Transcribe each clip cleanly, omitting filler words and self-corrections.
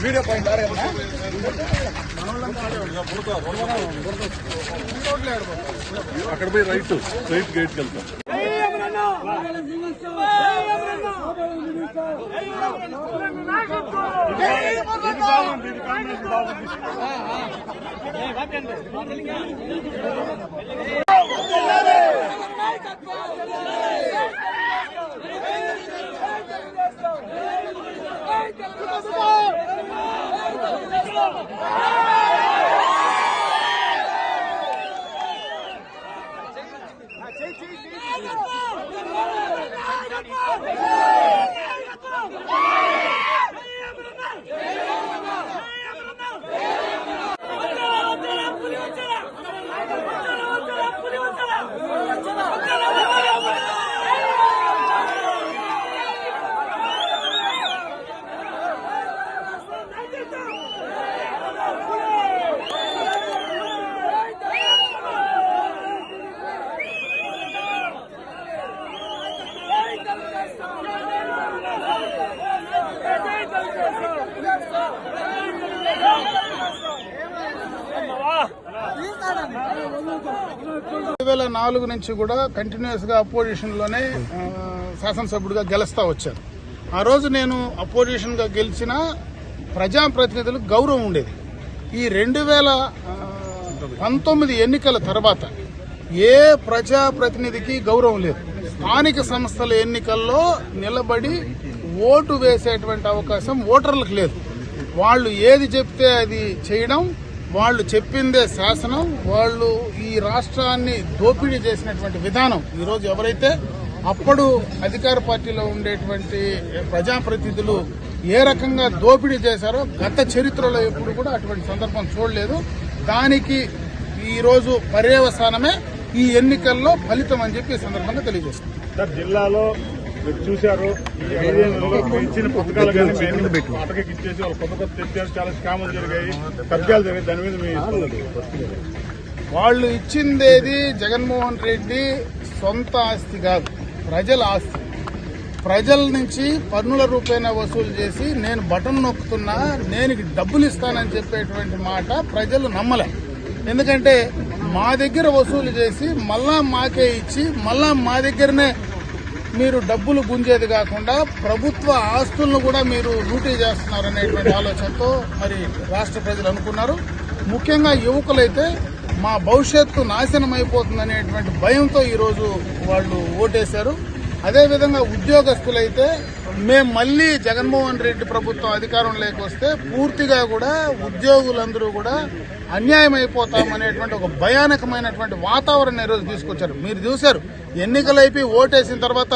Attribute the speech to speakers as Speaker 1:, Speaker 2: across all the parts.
Speaker 1: Video point అక్కడ పోయి right గేట్కి వెళ్తాం.
Speaker 2: నుంచి కూడా కంటిన్యూస్ గా అపోజిషన్ లోనే శాసనసభ్యుడిగా గెలుస్తా వచ్చారు. ఆ రోజు నేను అపోజిషన్ గా గెలిచిన ప్రజాప్రతినిధులకు గౌరవం ఉండేది. ఈ 2019 ఎన్నికల తర్వాత ఏ ప్రజాప్రతినిధికి గౌరవం లేదు. స్థానిక సంస్థల ఎన్నికల్లో నిలబడి ఓటు వేసేటువంటి అవకాశం ఓటర్లకు లేదు. వాళ్ళు ఏది చెప్తే అది చేయడం, వాళ్ళు చెప్పిందే శాసనం, వాళ్ళు ఈ రాష్ట్రాన్ని దోపిడీ చేసినటువంటి విధానం ఈరోజు ఎవరైతే అప్పుడు అధికార పార్టీలో ఉండేటువంటి ప్రజాప్రతినిధులు ఏ రకంగా దోపిడీ చేశారో గత చరిత్రలో ఎప్పుడు కూడా అటువంటి సందర్భం చూడలేదు. దానికి ఈరోజు పర్యవసానమే ఈ ఎన్నికల్లో ఫలితం అని చెప్పి ఈ సందర్భంగా తెలియజేస్తుంది.
Speaker 1: సార్, జిల్లాలో మీరు చూశారు, ఇచ్చిన పథకాలు కానీ అటకకి ఇచ్చేసి వాళ్ళు కొత్త తెచ్చారు, చాలా స్కాములు జరిగాయి, కబ్జాలు జరిగాయి. దాని మీద మీ
Speaker 2: వాళ్ళు ఇచ్చిందేది జగన్మోహన్ రెడ్డి సొంత ఆస్తి కాదు, ప్రజల ఆస్తి. ప్రజల నుంచి పన్నుల రూపాయన వసూలు చేసి నేను బటన్ నొక్కుతున్నా, నేను డబ్బులు ఇస్తానని చెప్పేటువంటి మాట ప్రజలు నమ్మలే. ఎందుకంటే మా దగ్గర వసూలు చేసి మళ్ళా మాకే ఇచ్చి మళ్ళా మా దగ్గరనే మీరు డబ్బులు గుంజేది కాకుండా ప్రభుత్వ ఆస్తులను కూడా మీరు లూటీ చేస్తున్నారనేటువంటి ఆలోచనతో మరి రాష్ట్ర ప్రజలు అనుకున్నారు. ముఖ్యంగా యువకులైతే మా భవిష్యత్తు నాశనం అయిపోతుందనేటువంటి భయంతో ఈరోజు వాళ్ళు ఓటేశారు. అదేవిధంగా ఉద్యోగస్తులైతే మేము మళ్లీ జగన్మోహన్ రెడ్డి ప్రభుత్వం అధికారంలోకి వస్తే పూర్తిగా కూడా ఉద్యోగులందరూ కూడా అన్యాయం అయిపోతామనేటువంటి ఒక భయానకమైనటువంటి వాతావరణం ఈరోజు తీసుకొచ్చారు. మీరు చూశారు, ఎన్నికలైపోయి ఓటేసిన తర్వాత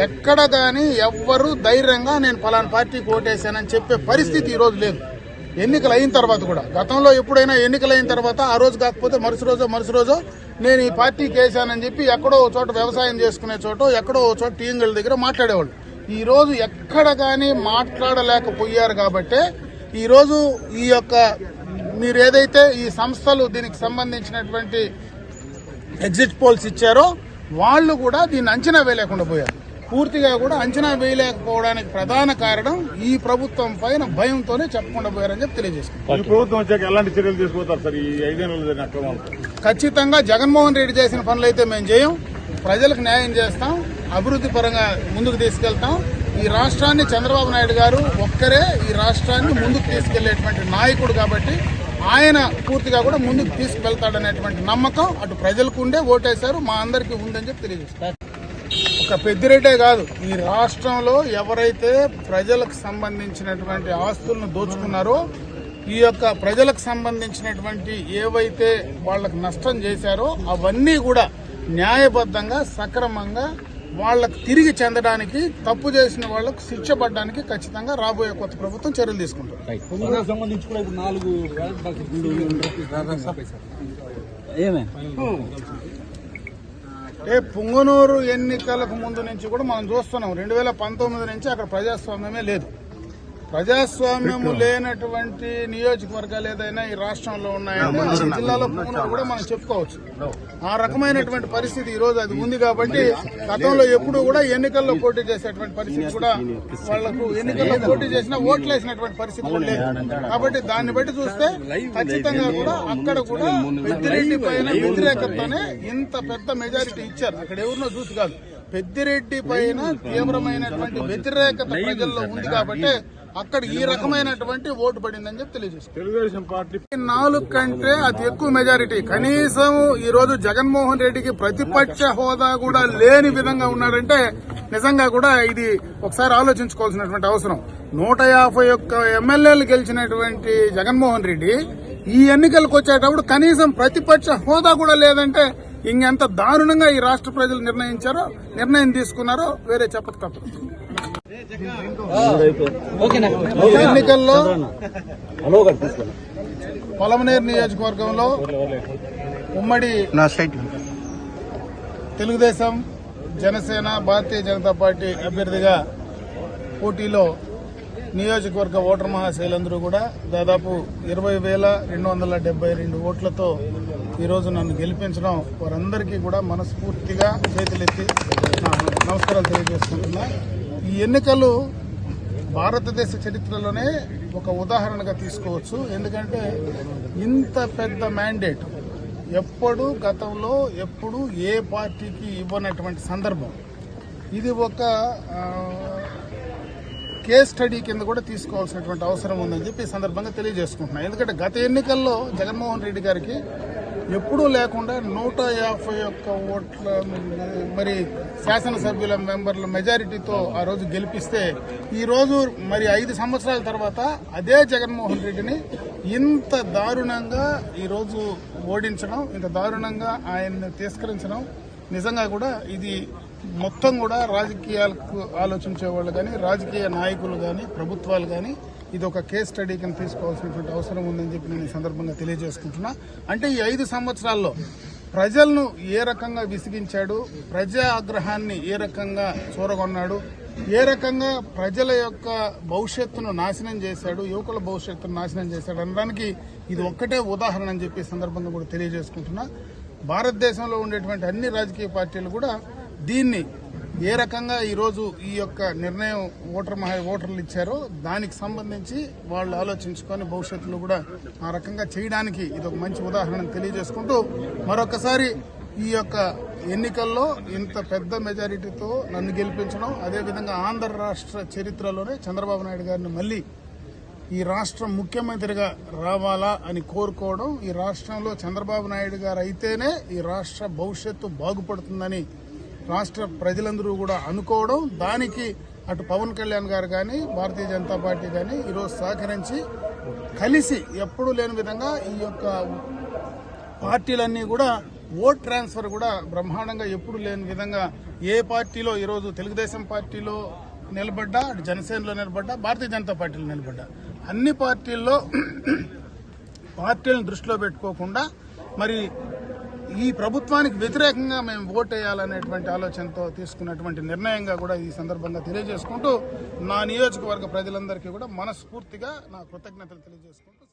Speaker 2: ఎక్కడ గాని ఎవ్వరూ ధైర్యంగా నేను ఫలానా పార్టీకి ఓటేశానని చెప్పే పరిస్థితి ఈరోజు లేదు. ఎన్నికలు అయిన తర్వాత కూడా, గతంలో ఎప్పుడైనా ఎన్నికలైన తర్వాత ఆ రోజు కాకపోతే మరుసటి రోజు నేను ఈ పార్టీకి వేశానని చెప్పి ఎక్కడో ఓ చోట వ్యవసాయం చేసుకునే చోట, ఎక్కడో ఓ చోట టీంగల దగ్గర మాట్లాడేవాళ్ళు. ఈ రోజు ఎక్కడ గాని మాట్లాడలేకపోయారు. కాబట్టి ఈరోజు ఈ యొక్క మీరు ఏదైతే ఈ సంస్థలు దీనికి సంబంధించినటువంటి ఎగ్జిట్ పోల్స్ ఇచ్చారో వాళ్ళు కూడా దీన్ని అంచనా వేయలేకుండా పోయారు. పూర్తిగా కూడా అంచనా వేయలేకపోవడానికి ప్రధాన కారణం ఈ ప్రభుత్వం పైన భయంతోనే చెప్పకుండా పోయారని చెప్పి తెలియజేసుకుంటారు.
Speaker 1: ప్రభుత్వం వచ్చాక ఎలాంటి చర్యలు తీసుకుంటారు సార్? ఈ 5 ఏళ్ల
Speaker 2: ఖచ్చితంగా జగన్మోహన్ రెడ్డి చేసిన పనులు అయితే మేము చేయం. ప్రజలకు న్యాయం చేస్తాం, అభివృద్ధి పరంగా ముందుకు తీసుకెళ్తాం. ఈ రాష్ట్రాన్ని చంద్రబాబు నాయుడు గారు ఒక్కరే ఈ రాష్ట్రాన్ని ముందుకు తీసుకెళ్లేటువంటి నాయకుడు కాబట్టి ఆయన పూర్తిగా కూడా ముందుకు తీసుకువెళ్తాడనేటువంటి నమ్మకం అటు ప్రజలకు ఉండే ఓటేశారు, మా అందరికీ ఉందని చెప్పి తెలియజేస్తారు. ఒక పెద్దిరెడ్డే కాదు, ఈ రాష్ట్రంలో ఎవరైతే ప్రజలకు సంబంధించినటువంటి ఆస్తులను దోచుకున్నారో, ఈ యొక్క ప్రజలకు సంబంధించినటువంటి ఏవైతే వాళ్లకు నష్టం చేశారో అవన్నీ కూడా న్యాయబద్ధంగా సక్రమంగా వాళ్లకు తిరిగి చెందడానికి, తప్పు చేసిన వాళ్లకు శిక్ష పడడానికి ఖచ్చితంగా రాబోయే కొత్త ప్రభుత్వం చర్యలు తీసుకుంటారు. అంటే పుంగనూరు ఎన్నికలకు ముందు నుంచి కూడా మనం చూస్తున్నాం 2019 నుంచి అక్కడ ప్రజాస్వామ్యమే లేదు. ప్రజాస్వామ్యము లేనటువంటి నియోజకవర్గాలు ఏదైనా ఈ రాష్ట్రంలో ఉన్నాయంటే ఈ జిల్లాలో పుంగనూరు కూడా మనం చెప్పుకోవచ్చు. ఆ రకమైనటువంటి పరిస్థితి ఈ రోజు అది ఉంది. కాబట్టి గతంలో ఎప్పుడు కూడా ఎన్నికల్లో పోటీ చేసేటువంటి పరిస్థితి కూడా వాళ్లకు ఎన్నికల్లో పోటీ చేసినా ఓట్లు వేసినటువంటి పరిస్థితి కూడా లేదు. కాబట్టి దాన్ని బట్టి చూస్తే ఖచ్చితంగా కూడా అక్కడ కూడా పెద్దిరెడ్డి పైన వ్యతిరేకతనే ఇంత పెద్ద మెజారిటీ ఇచ్చారు. అక్కడ ఎవరినో చూసి కాదు, పెద్దిరెడ్డి పైన తీవ్రమైనటువంటి వ్యతిరేకత ప్రజల్లో ఉంది కాబట్టి అక్కడ ఈ రకమైనటువంటి ఓటు పడిందని చెప్పి తెలియజేస్తారు.
Speaker 1: తెలుగుదేశం పార్టీ
Speaker 2: 4 కంటే అతి ఎక్కువ మెజారిటీ. కనీసం ఈ రోజు జగన్మోహన్ రెడ్డికి ప్రతిపక్ష హోదా కూడా లేని విధంగా ఉన్నాడంటే నిజంగా కూడా ఇది ఒకసారి ఆలోచించుకోవాల్సినటువంటి అవసరం. 151 ఎమ్మెల్యేలు గెలిచినటువంటి జగన్మోహన్ రెడ్డి ఈ ఎన్నికలకు వచ్చేటప్పుడు కనీసం ప్రతిపక్ష హోదా కూడా లేదంటే ఇంకెంత దారుణంగా ఈ రాష్ట్ర ప్రజలు నిర్ణయం తీసుకున్నారో వేరే చెప్పక తప్పదు. ఎన్నికల్లో పొలమనేరు నియోజకవర్గంలో ఉమ్మడి తెలుగుదేశం, జనసేన, భారతీయ జనతా పార్టీ అభ్యర్థిగా పోటీలో నియోజకవర్గ ఓటర్ మహాశైలందరూ కూడా దాదాపు 20,272 ఓట్లతో ఈరోజు నన్ను గెలిపించడం వారందరికీ కూడా మనస్ఫూర్తిగా చేతులెత్తి నమస్కారాలు తెలియజేసుకుంటున్నా. ఈ ఎన్నికలు భారతదేశ చరిత్రలోనే ఒక ఉదాహరణగా తీసుకోవచ్చు. ఎందుకంటే ఇంత పెద్ద మ్యాండేట్ గతంలో ఎప్పుడు ఏ పార్టీకి ఇవ్వనటువంటి సందర్భం. ఇది ఒక కేస్ స్టడీ కింద కూడా తీసుకోవాల్సినటువంటి అవసరం ఉందని చెప్పి ఈ సందర్భంగా తెలియజేసుకుంటున్నాను. ఎందుకంటే గత ఎన్నికల్లో జగన్మోహన్ రెడ్డి గారికి ఎప్పుడూ లేకుండా 151 ఓట్ల మరి శాసనసభ్యుల మెంబర్ల మెజారిటీతో ఆ రోజు గెలిపిస్తే ఈ రోజు మరి 5 సంవత్సరాల తర్వాత అదే జగన్మోహన్ రెడ్డిని ఇంత దారుణంగా ఈ రోజు ఓడించడం, ఇంత దారుణంగా ఆయన్ని తిరస్కరించడం నిజంగా కూడా ఇది మొత్తం కూడా రాజకీయాలకు ఆలోచించే వాళ్ళు కానీ, రాజకీయ నాయకులు కానీ, ప్రభుత్వాలు కానీ ఇది ఒక కేస్ స్టడీ కింద తీసుకోవాల్సినటువంటి అవసరం ఉందని చెప్పి నేను ఈ సందర్భంగా తెలియజేసుకుంటున్నా. అంటే ఈ 5 సంవత్సరాల్లో ప్రజలను ఏ రకంగా విసిగించాడు, ప్రజా ఆగ్రహాన్ని ఏ రకంగా చూరగొన్నాడు, ఏ రకంగా ప్రజల యొక్క భవిష్యత్తును నాశనం చేశాడు, యువకుల భవిష్యత్తును నాశనం చేశాడు అనడానికి ఇది ఒక్కటే ఉదాహరణ అని చెప్పి సందర్భంగా కూడా తెలియజేసుకుంటున్నా. భారతదేశంలో ఉండేటువంటి అన్ని రాజకీయ పార్టీలు కూడా దీన్ని ఏ రకంగా ఈరోజు ఈ యొక్క నిర్ణయం ఓటర్లు ఇచ్చారో దానికి సంబంధించి వాళ్ళు ఆలోచించుకొని భవిష్యత్తులో కూడా ఆ రకంగా చేయడానికి ఇది ఒక మంచి ఉదాహరణ తెలియజేసుకుంటూ మరొకసారి ఈ యొక్క ఎన్నికల్లో ఇంత పెద్ద మెజారిటీతో నన్ను గెలిపించడం, అదేవిధంగా ఆంధ్ర రాష్ట్ర చరిత్రలోనే చంద్రబాబు నాయుడు గారిని మళ్లీ ఈ రాష్ట్రం ముఖ్యమంత్రిగా రావాలా అని కోరుకోవడం, ఈ రాష్ట్రంలో చంద్రబాబు నాయుడు గారు అయితేనే ఈ రాష్ట్ర భవిష్యత్తు బాగుపడుతుందని రాష్ట్ర ప్రజలందరూ కూడా అనుకోవడం, దానికి అటు పవన్ కళ్యాణ్ గారు కానీ, భారతీయ జనతా పార్టీ కానీ ఈరోజు సహకరించి కలిసి ఎప్పుడూ లేని విధంగా ఈ యొక్క పార్టీలన్నీ కూడా ఓట్ ట్రాన్స్ఫర్ కూడా బ్రహ్మాండంగా ఎప్పుడు లేని విధంగా ఏ పార్టీలో ఈరోజు తెలుగుదేశం పార్టీలో నిలబడ్డా, అటు జనసేనలో నిలబడ్డా, భారతీయ జనతా పార్టీలో నిలబడ్డా అన్ని పార్టీల్లో పార్టీలను దృష్టిలో పెట్టుకోకుండా మరి ఈ ప్రభుత్వానికి వ్యతిరేకంగా మేము ఓటు వేయాలనేటువంటి ఆలోచనతో తీసుకున్నటువంటి నిర్ణయంగా కూడా ఈ సందర్భంగా తెలియజేసుకుంటూ నా నియోజకవర్గ ప్రజలందరికీ కూడా మనస్ఫూర్తిగా నా కృతజ్ఞతలు తెలియజేసుకుంటూ